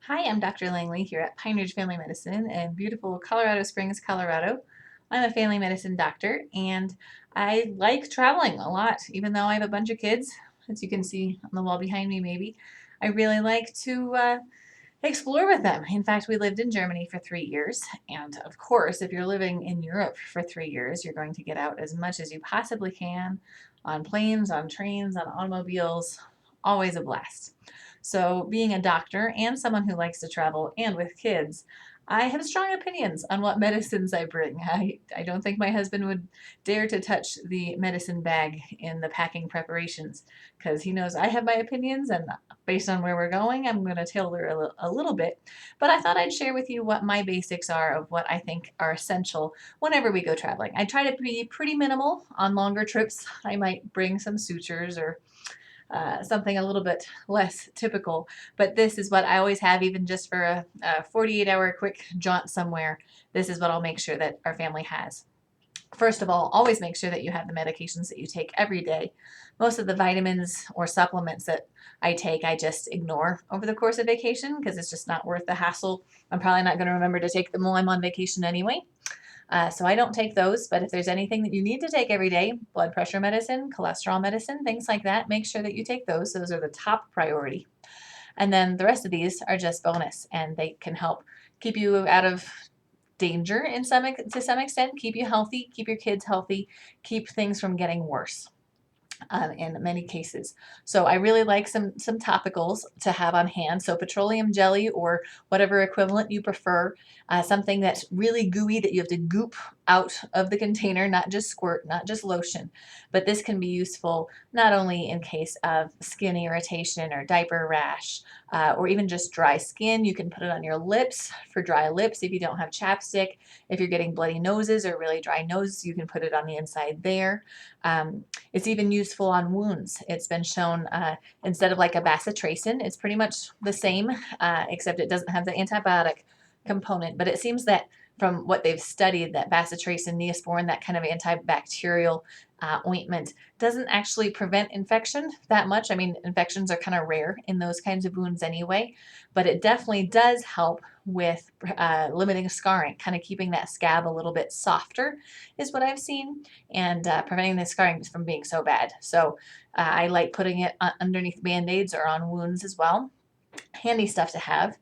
Hi, I'm Dr. Langley here at Pine Ridge Family Medicine in beautiful Colorado Springs, Colorado. I'm a family medicine doctor and I like traveling a lot, even though I have a bunch of kids, as you can see on the wall behind me maybe. I really like to explore with them. In fact, we lived in Germany for 3 years, and of course, if you're living in Europe for 3 years, you're going to get out as much as you possibly can on planes, on trains, on automobiles, always a blast. So, being a doctor and someone who likes to travel and with kids, I have strong opinions on what medicines I bring. I don't think my husband would dare to touch the medicine bag in the packing preparations because he knows I have my opinions, and based on where we're going, I'm going to tailor a little bit. But I thought I'd share with you what my basics are of what I think are essential whenever we go traveling. I try to be pretty minimal on longer trips. I might bring some sutures or something a little bit less typical. But this is what I always have, even just for a 48-hour quick jaunt somewhere. This is what I'll make sure that our family has. First of all, always make sure that you have the medications that you take every day. Most of the vitamins or supplements that I take, I just ignore over the course of vacation because it's just not worth the hassle. I'm probably not going to remember to take them while I'm on vacation anyway. So I don't take those, but if there's anything that you need to take every day, blood pressure medicine, cholesterol medicine, things like that, make sure that you take those. Those are the top priority. And then the rest of these are just bonus, and they can help keep you out of danger to some extent, keep you healthy, keep your kids healthy, keep things from getting worse in many cases. So I really like some topicals to have on hand. So petroleum jelly or whatever equivalent you prefer, something that's really gooey that you have to goop out of the container, not just squirt, not just lotion. But this can be useful not only in case of skin irritation or diaper rash, or even just dry skin. You can put it on your lips for dry lips if you don't have chapstick. If you're getting bloody noses or really dry nose, you can put it on the inside there. It's even useful on wounds. It's been shown instead of like a bacitracin, it's pretty much the same, except it doesn't have the antibiotic component. But it seems that from what they've studied, that bacitracin, neosporin, that kind of antibacterial ointment doesn't actually prevent infection that much. I mean, infections are kind of rare in those kinds of wounds anyway, but it definitely does help with limiting scarring, kind of keeping that scab a little bit softer is what I've seen, and preventing the scarring from being so bad. So I like putting it underneath band-aids or on wounds as well. Handy stuff to have.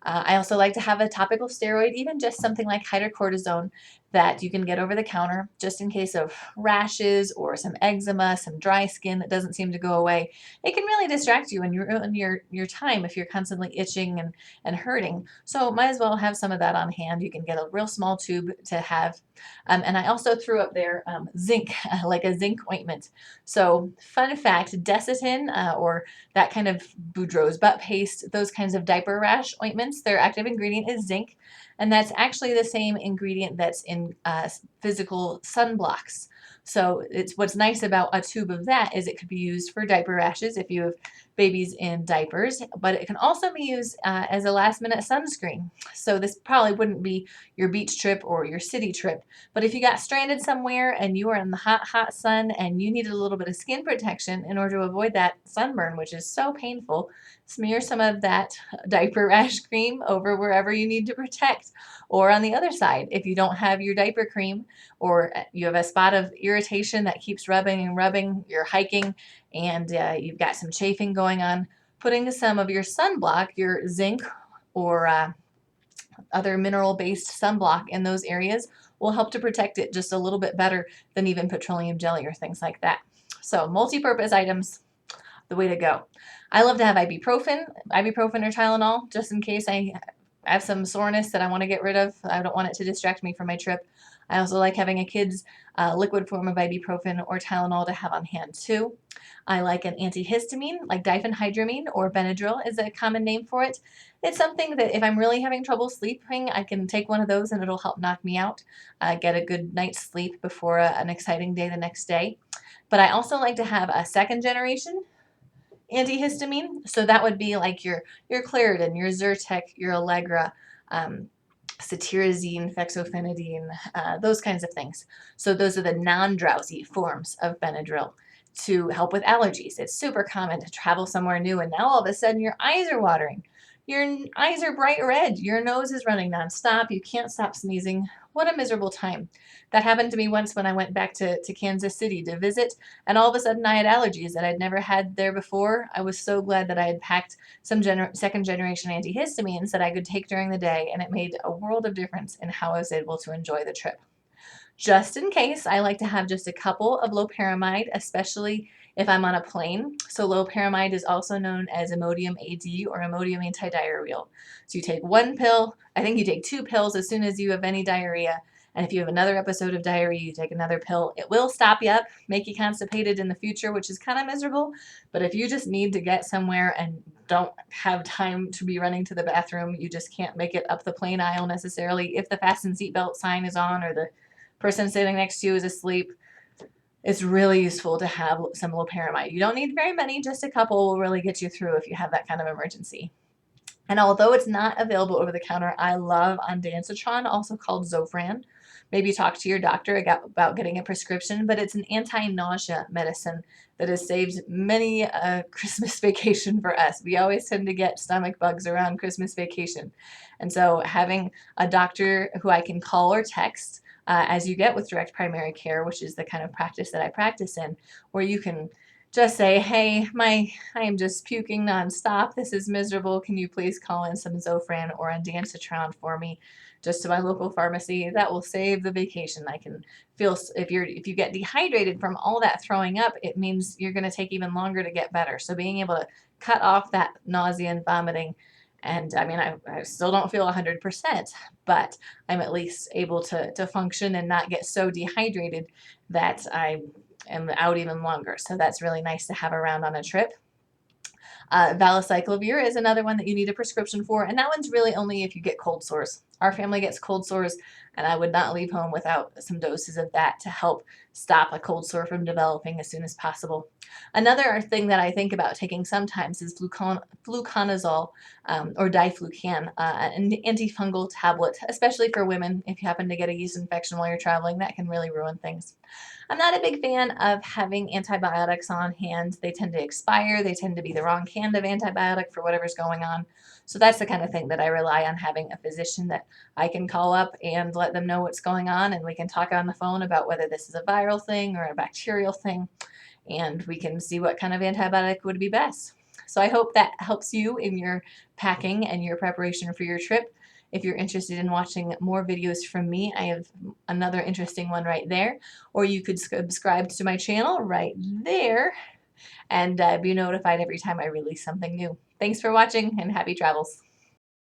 I also like to have a topical steroid, even just something like hydrocortisone that you can get over the counter just in case of rashes or some eczema, some dry skin that doesn't seem to go away. It can really distract you and ruin your time if you're constantly itching and hurting. So might as well have some of that on hand. You can get a real small tube to have. And I also threw up there zinc, like a zinc ointment. So fun fact, Desitin or that kind of Boudreaux's butt paste, those kinds of diaper rash ointments, their active ingredient is zinc, and that's actually the same ingredient that's in physical sunblocks. So it's what's nice about a tube of that is it could be used for diaper rashes if you have babies in diapers, but it can also be used as a last minute sunscreen. So this probably wouldn't be your beach trip or your city trip, but if you got stranded somewhere and you were in the hot sun and you needed a little bit of skin protection in order to avoid that sunburn, which is so painful, smear some of that diaper rash cream over wherever you need to protect. Or on the other side, if you don't have your diaper cream or you have a spot of irritation that keeps rubbing and rubbing, you're hiking and you've got some chafing going on, putting some of your sunblock, your zinc or other mineral-based sunblock in those areas will help to protect it just a little bit better than even petroleum jelly or things like that. So multi-purpose items, the way to go. I love to have ibuprofen or Tylenol, just in case I have some soreness that I want to get rid of. I don't want it to distract me from my trip. I also like having a kid's liquid form of ibuprofen or Tylenol to have on hand too. I like an antihistamine like diphenhydramine or Benadryl is a common name for it. It's something that if I'm really having trouble sleeping, I can take one of those and it'll help knock me out, get a good night's sleep before an exciting day the next day. But I also like to have a second generation antihistamine. So that would be like your Claritin, your Zyrtec, your Allegra, cetirizine, fexofenadine, those kinds of things. So those are the non-drowsy forms of Benadryl to help with allergies. It's super common to travel somewhere new and now all of a sudden your eyes are watering. Your eyes are bright red. Your nose is running nonstop. You can't stop sneezing. What a miserable time. That happened to me once when I went back to Kansas City to visit, and all of a sudden I had allergies that I'd never had there before. I was so glad that I had packed some second generation antihistamines that I could take during the day, and it made a world of difference in how I was able to enjoy the trip. Just in case, I like to have just a couple of loperamide, especially if I'm on a plane. So loperamide is also known as Imodium AD or Imodium antidiarrheal. So you take one pill, I think you take 2 pills as soon as you have any diarrhea. And if you have another episode of diarrhea, you take another pill. It will stop you up, make you constipated in the future, which is kind of miserable. But if you just need to get somewhere and don't have time to be running to the bathroom, you just can't make it up the plane aisle necessarily. If the fasten seatbelt sign is on or the person sitting next to you is asleep, it's really useful to have some loperamide. You don't need very many, just a couple will really get you through if you have that kind of emergency. And although it's not available over the counter, I love Ondansetron, also called Zofran. Maybe talk to your doctor about getting a prescription, but it's an anti-nausea medicine that has saved many a Christmas vacation for us. We always tend to get stomach bugs around Christmas vacation. And so having a doctor who I can call or text, as you get with direct primary care, which is the kind of practice that I practice in, where you can just say, hey, I am just puking nonstop. This is miserable. Can you please call in some Zofran or Ondansetron for me, just to my local pharmacy? That will save the vacation. I can feel if you get dehydrated from all that throwing up, it means you're going to take even longer to get better. So being able to cut off that nausea and vomiting, and I mean, I still don't feel 100%, but I'm at least able to function and not get so dehydrated that I am out even longer. So that's really nice to have around on a trip. Valacyclovir is another one that you need a prescription for, and that one's really only if you get cold sores. Our family gets cold sores, and I would not leave home without some doses of that to help stop a cold sore from developing as soon as possible. Another thing that I think about taking sometimes is fluconazole or diflucan, an antifungal tablet, especially for women. If you happen to get a yeast infection while you're traveling, that can really ruin things. I'm not a big fan of having antibiotics on hand. They tend to expire. They tend to be the wrong kind of antibiotic for whatever's going on. So that's the kind of thing that I rely on, having a physician that I can call up and let them know what's going on, and we can talk on the phone about whether this is a viral thing or a bacterial thing, and we can see what kind of antibiotic would be best. So I hope that helps you in your packing and your preparation for your trip. If you're interested in watching more videos from me, I have another interesting one right there, or you could subscribe to my channel right there and be notified every time I release something new. Thanks for watching, and happy travels.